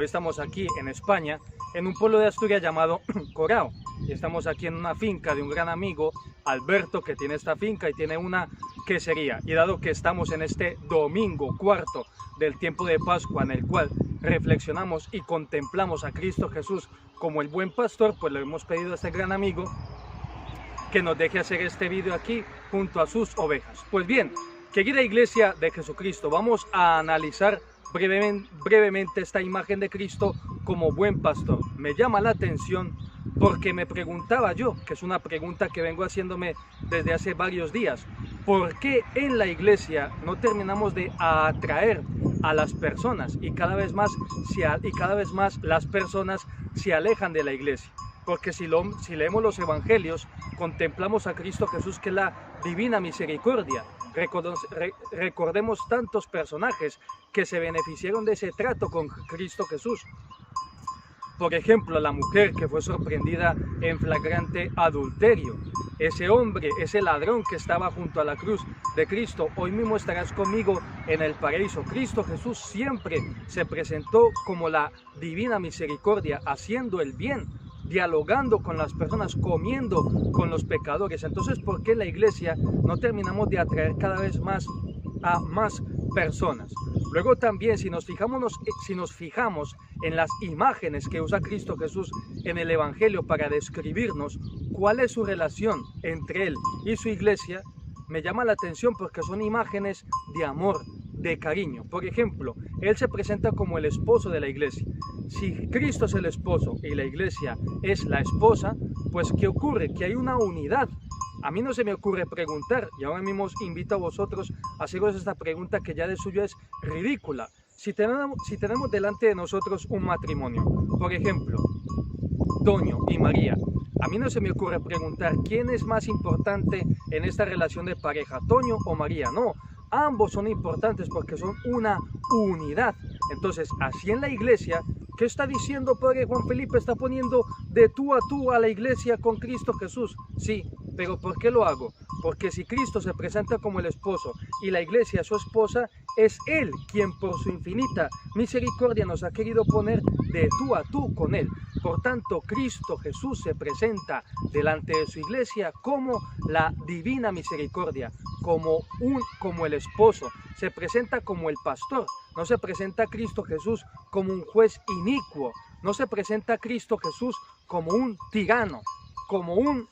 Hoy estamos aquí en España, en un pueblo de Asturias llamado Corao. Y estamos aquí en una finca de un gran amigo, Alberto, que tiene esta finca y tiene una quesería. Y dado que estamos en este domingo cuarto del tiempo de Pascua, en el cual reflexionamos y contemplamos a Cristo Jesús como el buen pastor, pues le hemos pedido a este gran amigo que nos deje hacer este vídeo aquí junto a sus ovejas. Pues bien, querida Iglesia de Jesucristo, vamos a analizar brevemente esta imagen de Cristo como buen pastor. Me llama la atención porque me preguntaba yo, que es una pregunta que vengo haciéndome desde hace varios días, ¿por qué en la iglesia no terminamos de atraer a las personas y cada vez más las personas se alejan de la iglesia? Porque si leemos los evangelios, contemplamos a Cristo Jesús, que es la divina misericordia. Recordemos tantos personajes que se beneficiaron de ese trato con Cristo Jesús. Por ejemplo, la mujer que fue sorprendida en flagrante adulterio. Ese hombre, ese ladrón que estaba junto a la cruz de Cristo. Hoy mismo estarás conmigo en el paraíso. Cristo Jesús siempre se presentó como la divina misericordia, haciendo el bien, dialogando con las personas, comiendo con los pecadores. Entonces, ¿por qué la iglesia no terminamos de atraer cada vez más a más personas? Luego también, si nos fijamos en las imágenes que usa Cristo Jesús en el Evangelio para describirnos cuál es su relación entre Él y su iglesia, me llama la atención porque son imágenes de amor, de cariño. Por ejemplo, Él se presenta como el esposo de la iglesia. Si Cristo es el esposo y la iglesia es la esposa, pues ¿qué ocurre? Que hay una unidad. A mí no se me ocurre preguntar, y ahora mismo os invito a vosotros a haceros esta pregunta que ya de suyo es ridícula. Si tenemos delante de nosotros un matrimonio, por ejemplo, Toño y María, a mí no se me ocurre preguntar quién es más importante en esta relación de pareja, Toño o María. No, ambos son importantes porque son una unidad. Entonces, así en la iglesia, ¿qué está diciendo Padre Juan Felipe? Está poniendo de tú a la iglesia con Cristo Jesús. Sí, pero ¿por qué lo hago? Porque si Cristo se presenta como el esposo y la iglesia su esposa, es Él quien por su infinita misericordia nos ha querido poner de tú con Él. Por tanto, Cristo Jesús se presenta delante de su iglesia como la divina misericordia, como el esposo, se presenta como el pastor. No se presenta a Cristo Jesús como un juez inicuo, no se presenta a Cristo Jesús como un tirano, como un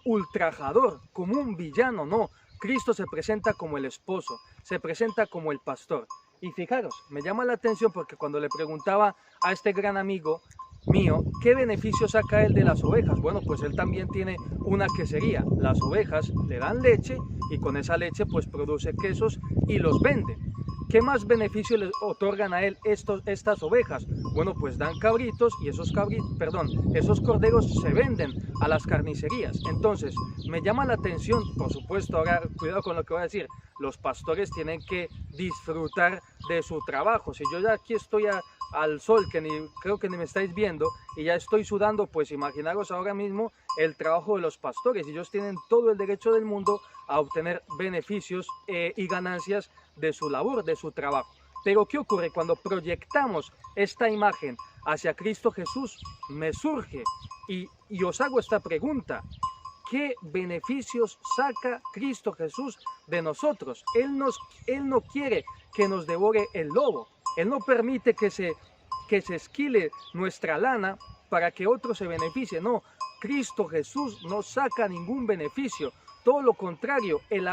ultrajador, como un villano. No, Cristo se presenta como el esposo, se presenta como el pastor. Y fijaros, me llama la atención porque cuando le preguntaba a este gran amigo mío, ¿qué beneficio saca él de las ovejas? Bueno, pues él también tiene una quesería. Las ovejas le dan leche y con esa leche pues produce quesos y los vende. ¿Qué más beneficio le otorgan a él estas ovejas? Bueno, pues dan cabritos y esos corderos se venden a las carnicerías. Entonces, me llama la atención, por supuesto, ahora cuidado con lo que voy a decir, los pastores tienen que disfrutar de su trabajo. Si yo ya aquí estoy al sol, creo que ni me estáis viendo, y ya estoy sudando, pues imaginaros ahora mismo el trabajo de los pastores. Ellos tienen todo el derecho del mundo a obtener beneficios y ganancias de su labor, de su trabajo. Pero ¿qué ocurre? Cuando proyectamos esta imagen hacia Cristo Jesús, me surge y os hago esta pregunta: ¿qué beneficios saca Cristo Jesús de nosotros? Él no quiere que nos devore el lobo. Él no permite que se esquile nuestra lana para que otro se beneficie. No, Cristo Jesús no saca ningún beneficio. Todo lo contrario, el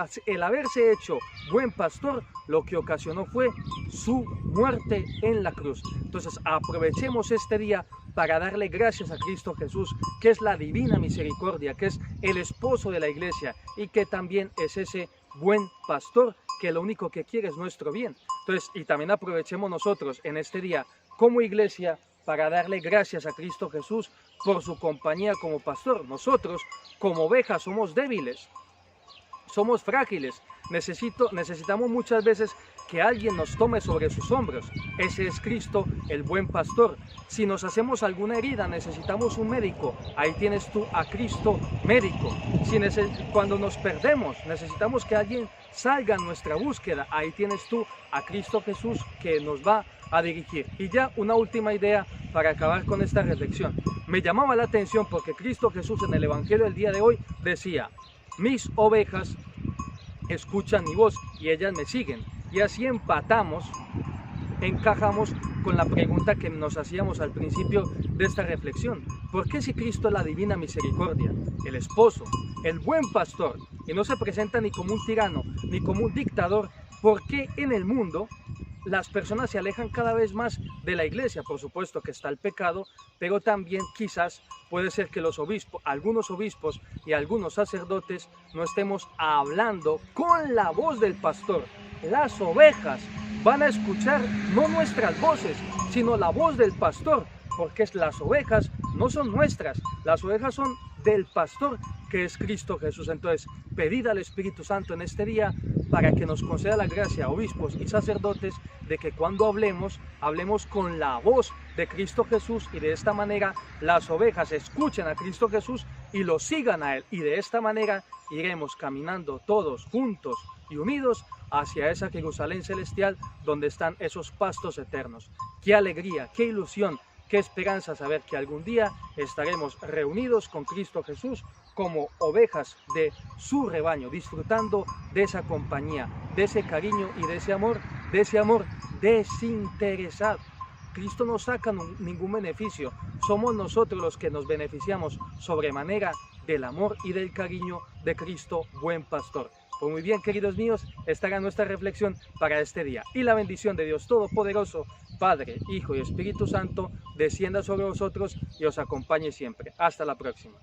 haberse hecho buen pastor, lo que ocasionó fue su muerte en la cruz. Entonces, aprovechemos este día para darle gracias a Cristo Jesús, que es la divina misericordia, que es el esposo de la iglesia y que también es ese buen pastor que lo único que quiere es nuestro bien. Entonces, y también aprovechemos nosotros en este día como iglesia para darle gracias a Cristo Jesús por su compañía como pastor. Nosotros, como ovejas, somos débiles. Somos frágiles, necesitamos muchas veces que alguien nos tome sobre sus hombros. Ese es Cristo, el buen pastor. Si nos hacemos alguna herida, necesitamos un médico. Ahí tienes tú a Cristo médico. Cuando nos perdemos, necesitamos que alguien salga en nuestra búsqueda. Ahí tienes tú a Cristo Jesús que nos va a dirigir. Y ya una última idea para acabar con esta reflexión. Me llamaba la atención porque Cristo Jesús en el Evangelio del día de hoy decía: mis ovejas escuchan mi voz y ellas me siguen. Y así encajamos con la pregunta que nos hacíamos al principio de esta reflexión. ¿Por qué si Cristo es la divina misericordia, el esposo, el buen pastor, y no se presenta ni como un tirano, ni como un dictador, por qué en el mundo las personas se alejan cada vez más de la iglesia? Por supuesto que está el pecado, pero también quizás puede ser que algunos obispos y algunos sacerdotes no estemos hablando con la voz del pastor. Las ovejas van a escuchar no nuestras voces, sino la voz del pastor, porque las ovejas no son nuestras, las ovejas son del pastor, que es Cristo Jesús. Entonces, pedid al Espíritu Santo en este día para que nos conceda la gracia, obispos y sacerdotes, de que cuando hablemos con la voz de Cristo Jesús, y de esta manera las ovejas escuchen a Cristo Jesús y lo sigan a Él, y de esta manera iremos caminando todos juntos y unidos hacia esa Jerusalén celestial donde están esos pastos eternos. ¡Qué alegría, qué ilusión, qué esperanza saber que algún día estaremos reunidos con Cristo Jesús como ovejas de su rebaño, disfrutando de esa compañía, de ese cariño y de ese amor desinteresado. Cristo no saca ningún beneficio, somos nosotros los que nos beneficiamos sobremanera del amor y del cariño de Cristo, buen pastor. Pues muy bien, queridos míos, esta era nuestra reflexión para este día. Y la bendición de Dios Todopoderoso, Padre, Hijo y Espíritu Santo, descienda sobre vosotros y os acompañe siempre. Hasta la próxima.